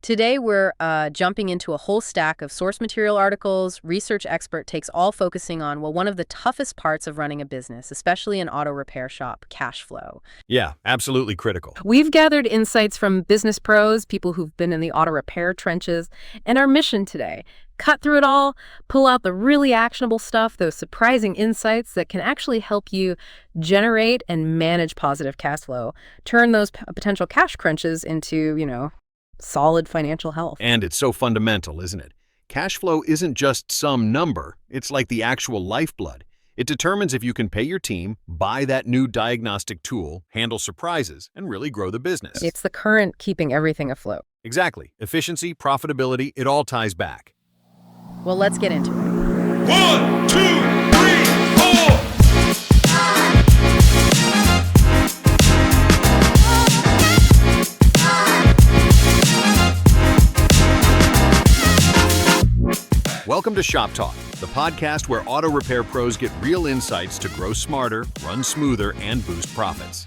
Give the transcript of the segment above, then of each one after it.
Today, we're jumping into a whole stack of source material articles, research expert takes, all focusing on, well, one of the toughest parts of running a business, especially an auto repair shop, cash flow. Yeah, absolutely critical. We've gathered insights from business pros, people who've been in the auto repair trenches, and our mission today, cut through it all, pull out the really actionable stuff, those surprising insights that can actually help you generate and manage positive cash flow, turn those potential cash crunches into, solid financial health. And it's so fundamental, isn't it? Cash flow isn't just some number, it's like the actual lifeblood. It determines if you can pay your team, buy that new diagnostic tool, handle surprises, and really grow the business. It's the current keeping everything afloat. Exactly. Efficiency, profitability, it all ties back. Well, let's get into it. 1, 2, 3, 4. Welcome to ShopTalk, the podcast where auto repair pros get real insights to grow smarter, run smoother, and boost profits.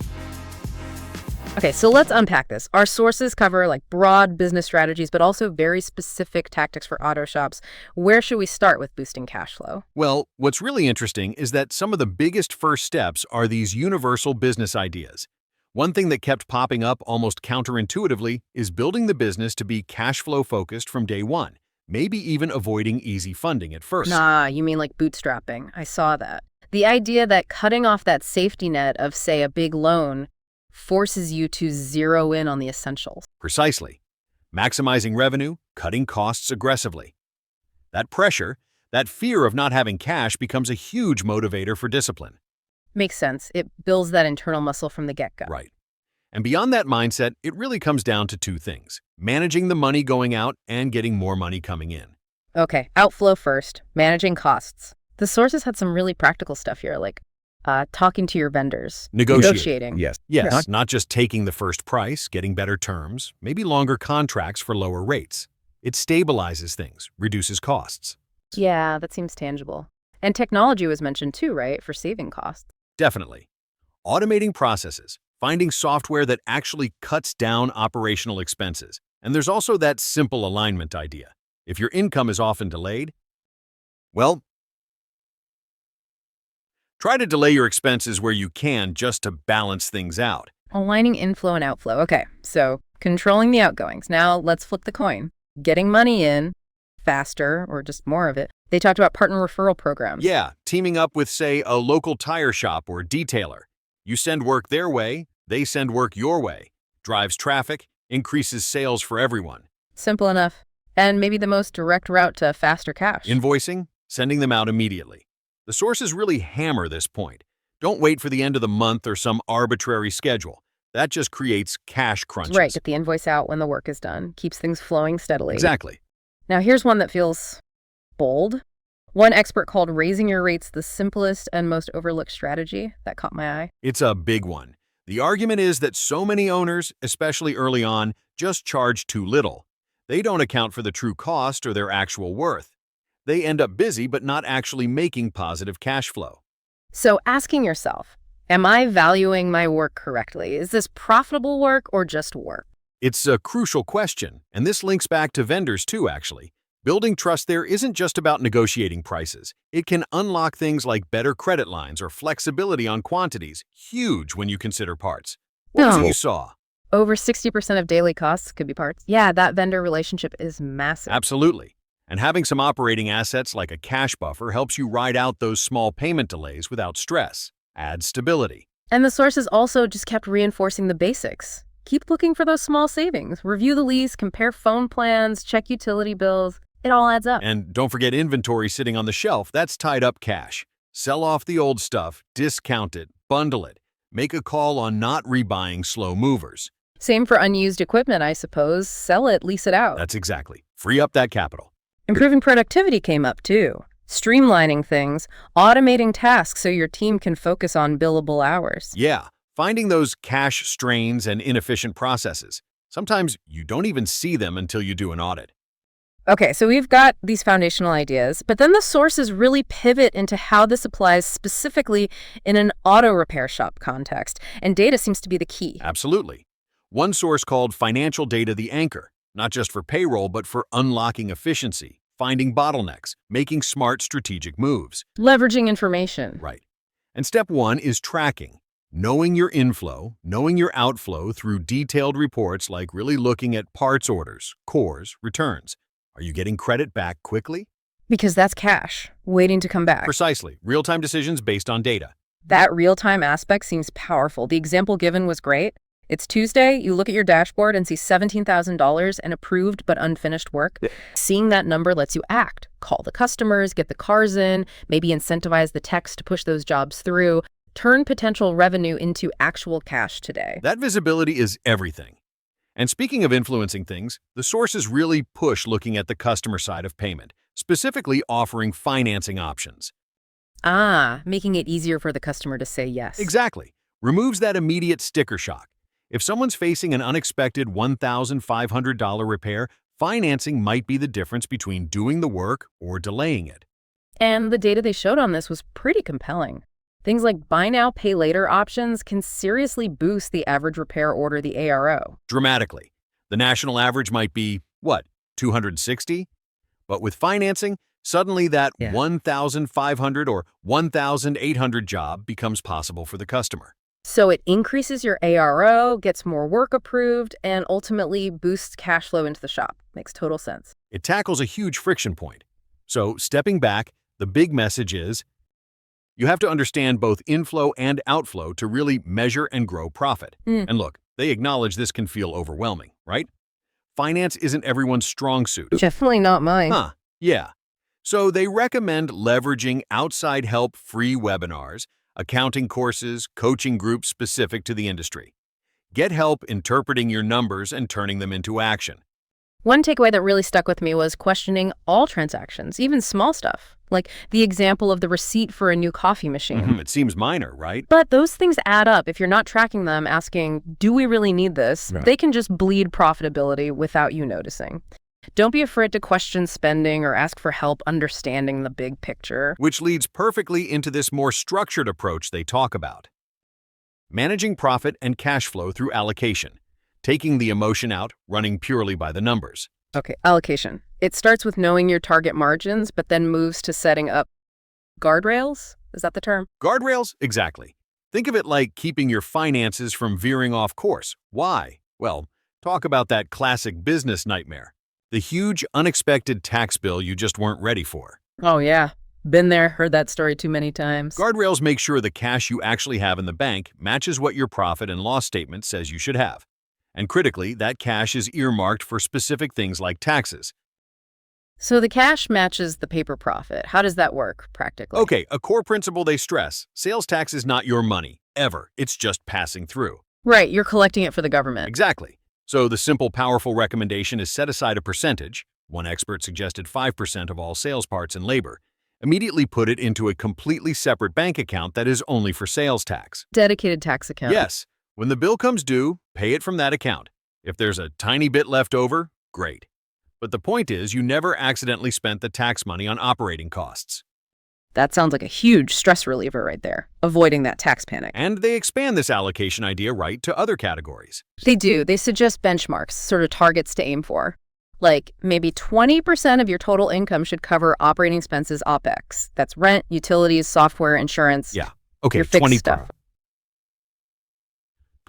Okay, so let's unpack this. Our sources cover broad business strategies, but also very specific tactics for auto shops. Where should we start with boosting cash flow? Well, what's really interesting is that some of the biggest first steps are these universal business ideas. One thing that kept popping up almost counterintuitively is building the business to be cash flow focused from day one, maybe even avoiding easy funding at first. Nah, you mean like bootstrapping. I saw that. The idea that cutting off that safety net of, say, a big loan forces you to zero in on the essentials. Precisely. Maximizing revenue, cutting costs aggressively. That pressure, that fear of not having cash becomes a huge motivator for discipline. Makes sense. It builds that internal muscle from the get-go. Right. And beyond that mindset, it really comes down to two things: managing the money going out and getting more money coming in. Okay, outflow first, managing costs. The sources had some really practical stuff here, like talking to your vendors. Negotiating. Yes, not just taking the first price, getting better terms, maybe longer contracts for lower rates. It stabilizes things, reduces costs. Yeah, that seems tangible. And technology was mentioned too, right, for saving costs? Definitely. Automating processes, finding software that actually cuts down operational expenses. And there's also that simple alignment idea. If your income is often delayed, well, try to delay your expenses where you can just to balance things out. Aligning inflow and outflow. Okay, so controlling the outgoings. Now let's flip the coin. Getting money in faster, or just more of it. They talked about partner referral programs. Yeah, teaming up with, say, a local tire shop or detailer. You send work their way, they send work your way. Drives traffic, increases sales for everyone. Simple enough. And maybe the most direct route to faster cash. Invoicing, sending them out immediately. The sources really hammer this point. Don't wait for the end of the month or some arbitrary schedule. That just creates cash crunches. Right, get the invoice out when the work is done. Keeps things flowing steadily. Exactly. Now here's one that feels bold. One expert called raising your rates the simplest and most overlooked strategy. That caught my eye. It's a big one. The argument is that so many owners, especially early on, just charge too little. They don't account for the true cost or their actual worth. They end up busy but not actually making positive cash flow. So asking yourself, am I valuing my work correctly? Is this profitable work or just work? It's a crucial question, and this links back to vendors too, actually. Building trust there isn't just about negotiating prices. It can unlock things like better credit lines or flexibility on quantities, huge when you consider parts. What was it you saw? Over 60% of daily costs could be parts. Yeah, that vendor relationship is massive. Absolutely. And having some operating assets like a cash buffer helps you ride out those small payment delays without stress. Adds stability. And the sources also just kept reinforcing the basics. Keep looking for those small savings. Review the lease, compare phone plans, check utility bills. It all adds up. And don't forget inventory sitting on the shelf. That's tied up cash. Sell off the old stuff, discount it, bundle it. Make a call on not rebuying slow movers. Same for unused equipment, I suppose. Sell it, lease it out. That's exactly. Free up that capital. Improving productivity came up too. Streamlining things, automating tasks so your team can focus on billable hours. Yeah, finding those cash strains and inefficient processes. Sometimes you don't even see them until you do an audit. Okay, so we've got these foundational ideas, but then the sources really pivot into how this applies specifically in an auto repair shop context, and data seems to be the key. Absolutely. One source called Financial Data the Anchor. not just for payroll, but for unlocking efficiency, finding bottlenecks, making smart strategic moves. Leveraging information. Right. And step 1 is tracking. Knowing your inflow, knowing your outflow through detailed reports, like really looking at parts orders, cores, returns. Are you getting credit back quickly? Because that's cash, waiting to come back. Precisely. Real-time decisions based on data. That real-time aspect seems powerful. The example given was great. It's Tuesday, you look at your dashboard and see $17,000 in approved but unfinished work. Seeing that number lets you act. Call the customers, get the cars in, maybe incentivize the techs to push those jobs through. Turn potential revenue into actual cash today. That visibility is everything. And speaking of influencing things, the sources really push looking at the customer side of payment, specifically offering financing options. Making it easier for the customer to say yes. Exactly. Removes that immediate sticker shock. If someone's facing an unexpected $1,500 repair, financing might be the difference between doing the work or delaying it. And the data they showed on this was pretty compelling. Things like buy now, pay later options can seriously boost the average repair order, the ARO. Dramatically. The national average might be, what, 260? But with financing, suddenly that 1,500 or 1,800 job becomes possible for the customer. So it increases your ARO, gets more work approved, and ultimately boosts cash flow into the shop. Makes total sense. It tackles a huge friction point. So stepping back, the big message is, you have to understand both inflow and outflow to really measure and grow profit. And look, they acknowledge this can feel overwhelming, right? Finance isn't everyone's strong suit. Definitely not mine. Yeah. So they recommend leveraging outside help, free webinars, accounting courses, coaching groups specific to the industry. Get help interpreting your numbers and turning them into action. One takeaway that really stuck with me was questioning all transactions, even small stuff, like the example of the receipt for a new coffee machine. It seems minor, right? But those things add up. If you're not tracking them, asking, do we really need this? They can just bleed profitability without you noticing. Don't be afraid to question spending or ask for help understanding the big picture. Which leads perfectly into this more structured approach they talk about. Managing profit and cash flow through allocation. Taking the emotion out, running purely by the numbers. Okay, allocation. It starts with knowing your target margins, but then moves to setting up guardrails? Is that the term? Guardrails? Exactly. Think of it like keeping your finances from veering off course. Why? Well, talk about that classic business nightmare. The huge, unexpected tax bill you just weren't ready for. Oh, yeah. Been there, heard that story too many times. Guardrails make sure the cash you actually have in the bank matches what your profit and loss statement says you should have. And critically, that cash is earmarked for specific things like taxes. So the cash matches the paper profit. How does that work practically? Okay, a core principle they stress. Sales tax is not your money, ever. It's just passing through. Right, you're collecting it for the government. Exactly. So the simple, powerful recommendation is set aside a percentage. One expert suggested 5% of all sales parts and labor. Immediately put it into a completely separate bank account that is only for sales tax. Dedicated tax account. Yes. When the bill comes due, pay it from that account. If there's a tiny bit left over, great. But the point is, you never accidentally spent the tax money on operating costs. That sounds like a huge stress reliever right there, avoiding that tax panic. And they expand this allocation idea right to other categories. They do. They suggest benchmarks, sort of targets to aim for. Like maybe 20% of your total income should cover operating expenses, OPEX. That's rent, utilities, software, insurance. Yeah. Okay, your fixed stuff.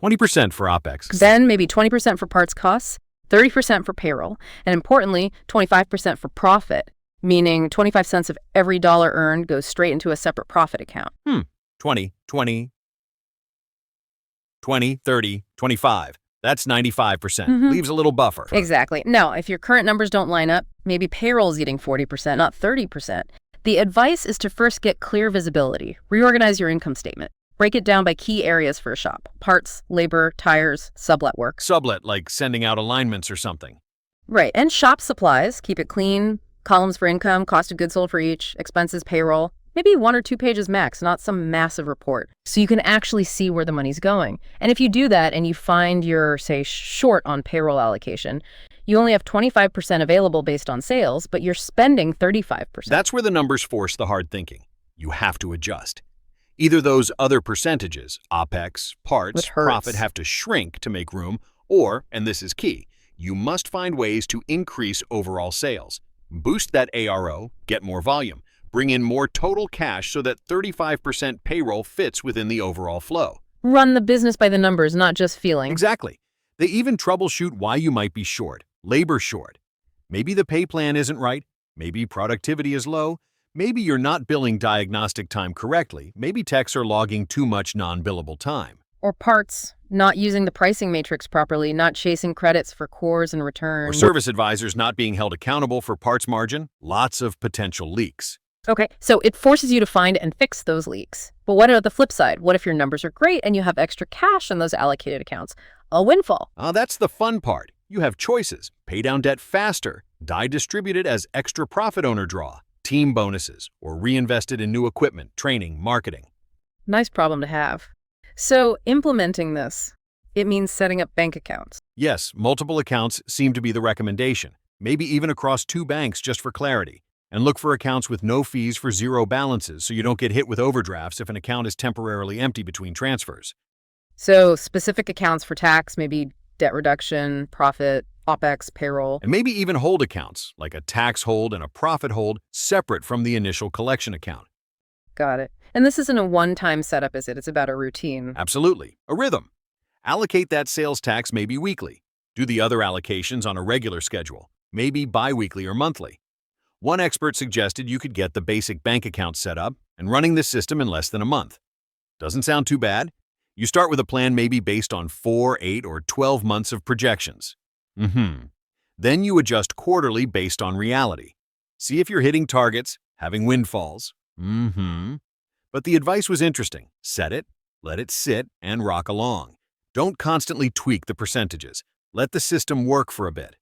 20% for OPEX. Then maybe 20% for parts costs, 30% for payroll, and importantly, 25% for profit, meaning 25 cents of every dollar earned goes straight into a separate profit account. 20, 30, 25. That's 95%. Leaves a little buffer. Exactly. Now, if your current numbers don't line up, maybe payroll's eating 40%, not 30%. The advice is to first get clear visibility. Reorganize your income statement. Break it down by key areas for a shop. Parts, labor, tires, sublet work. Sublet, like sending out alignments or something. Right. And shop supplies. Keep it clean. Columns for income, cost of goods sold for each, expenses, payroll. Maybe 1 or 2 pages max, not some massive report. So you can actually see where the money's going. And if you do that and you find you're, say, short on payroll allocation, you only have 25% available based on sales, but you're spending 35%. That's where the numbers force the hard thinking. You have to adjust. Either those other percentages, OPEX, parts, profit, have to shrink to make room, or, and this is key, you must find ways to increase overall sales. Boost that ARO, get more volume, bring in more total cash so that 35% payroll fits within the overall flow. Run the business by the numbers, not just feeling. Exactly. They even troubleshoot why you might be short, labor short. Maybe the pay plan isn't right, maybe productivity is low, maybe you're not billing diagnostic time correctly, maybe techs are logging too much non-billable time. Or parts, not using the pricing matrix properly, not chasing credits for cores and Or returns. service advisors not being held accountable for parts margin, lots of potential leaks. Okay, so it forces you to find and fix those leaks. But what about the flip side? What if your numbers are great and you have extra cash in those allocated accounts? A windfall. That's the fun part. You have choices. Pay down debt faster, die distributed as extra profit owner draw, team bonuses, or reinvested in new equipment, training, marketing. Nice problem to have. So implementing this, it means setting up bank accounts. Yes, multiple accounts seem to be the recommendation, maybe even across 2 banks just for clarity. And look for accounts with no fees for 0 balances so you don't get hit with overdrafts if an account is temporarily empty between transfers. So specific accounts for tax, maybe debt reduction, profit, OPEX, payroll. And maybe even hold accounts, like a tax hold and a profit hold, separate from the initial collection account. Got it. And this isn't a one-time setup, is it? It's about a routine. Absolutely. A rhythm. Allocate that sales tax maybe weekly. Do the other allocations on a regular schedule, maybe bi-weekly or monthly. One expert suggested you could get the basic bank account set up and running this system in less than a month. Doesn't sound too bad. You start with a plan maybe based on 4, 8, or 12 months of projections. Then you adjust quarterly based on reality. See if you're hitting targets, having windfalls. But the advice was interesting. Set it, let it sit, and rock along. Don't constantly tweak the percentages. Let the system work for a bit.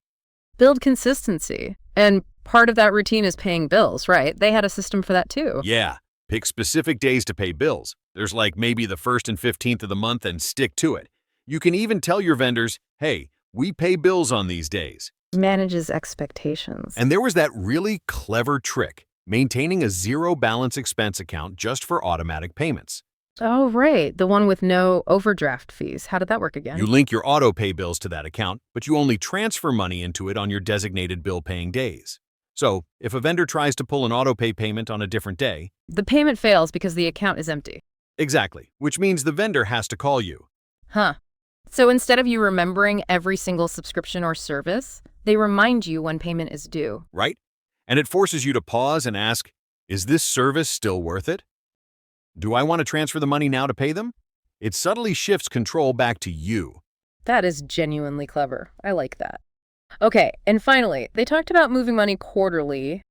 Build consistency. And part of that routine is paying bills, right? They had a system for that too. Yeah, pick specific days to pay bills. There's like maybe the 1st and 15th of the month and stick to it. You can even tell your vendors, hey, we pay bills on these days. Manages expectations. And there was that really clever trick, maintaining a 0 balance expense account just for automatic payments. Oh, right. The one with no overdraft fees. How did that work again? You link your auto pay bills to that account, but you only transfer money into it on your designated bill paying days. So, if a vendor tries to pull an auto pay payment on a different day, The payment fails because the account is empty. exactly, which means the vendor has to call you. Huh. So instead of you remembering every single subscription or service, they remind you when payment is due. Right? And it forces you to pause and ask, is this service still worth it? Do I want to transfer the money now to pay them? It subtly shifts control back to you. That is genuinely clever. I like that. Okay, and finally, they talked about moving money quarterly,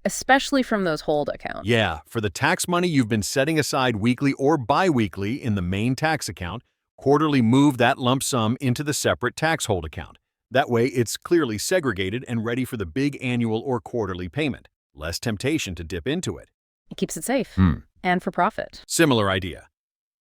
especially from those hold accounts. Yeah, for the tax money you've been setting aside weekly or bi-weekly in the main tax account, quarterly move that lump sum into the separate tax hold account. That way, it's clearly segregated and ready for the big annual or quarterly payment. Less temptation to dip into it. It keeps it safe. And for profit. Similar idea.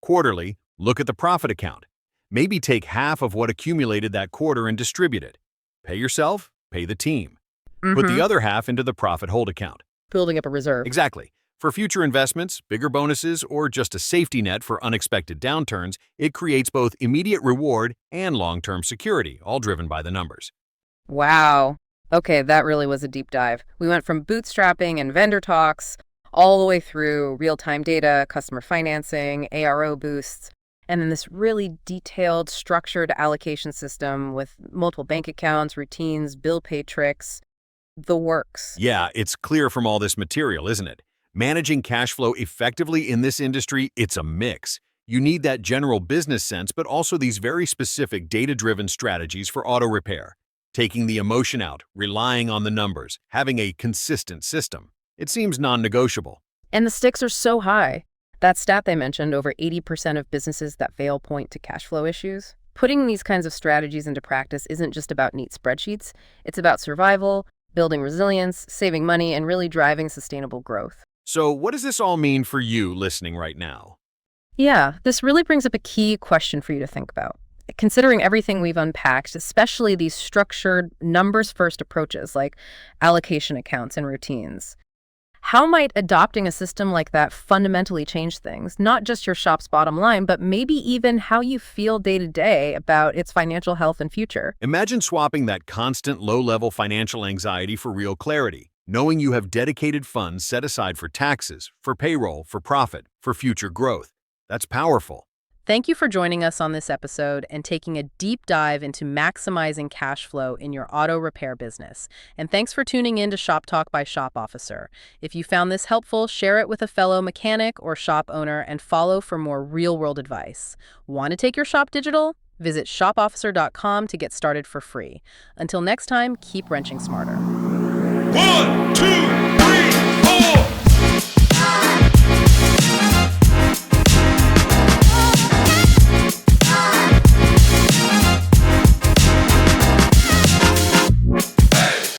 Quarterly, look at the profit account. Maybe take half of what accumulated that quarter and distribute it. Pay yourself, pay the team. Put the other half into the profit hold account. Building up a reserve. Exactly. For future investments, bigger bonuses, or just a safety net for unexpected downturns, it creates both immediate reward and long-term security, all driven by the numbers. Wow. Okay, that really was a deep dive. We went from bootstrapping and vendor talks all the way through real-time data, customer financing, ARO boosts, and then this really detailed, structured allocation system with multiple bank accounts, routines, bill pay tricks, the works. Yeah, it's clear from all this material, isn't it? Managing cash flow effectively in this industry, it's a mix. You need that general business sense, but also these very specific data-driven strategies for auto repair. Taking the emotion out, relying on the numbers, having a consistent system. It seems non-negotiable. And the stakes are so high. That stat they mentioned, over 80% of businesses that fail point to cash flow issues. Putting these kinds of strategies into practice isn't just about neat spreadsheets. It's about survival, building resilience, saving money, and really driving sustainable growth. So what does this all mean for you listening right now? Yeah, this really brings up a key question for you to think about. Considering everything we've unpacked, especially these structured, numbers-first approaches like allocation accounts and routines, How might adopting a system like that fundamentally change things? Not just your shop's bottom line, but maybe even how you feel day to day about its financial health and future. Imagine swapping that constant low-level financial anxiety for real clarity, knowing you have dedicated funds set aside for taxes, for payroll, for profit, for future growth. That's powerful. Thank you for joining us on this episode and taking a deep dive into maximizing cash flow in your auto repair business. And thanks for tuning in to Shop Talk by ShopOfficer. If you found this helpful, share it with a fellow mechanic or shop owner and follow for more real-world advice. Want to take your shop digital? Visit shopofficer.com to get started for free. Until next time, keep wrenching smarter. 1, 2,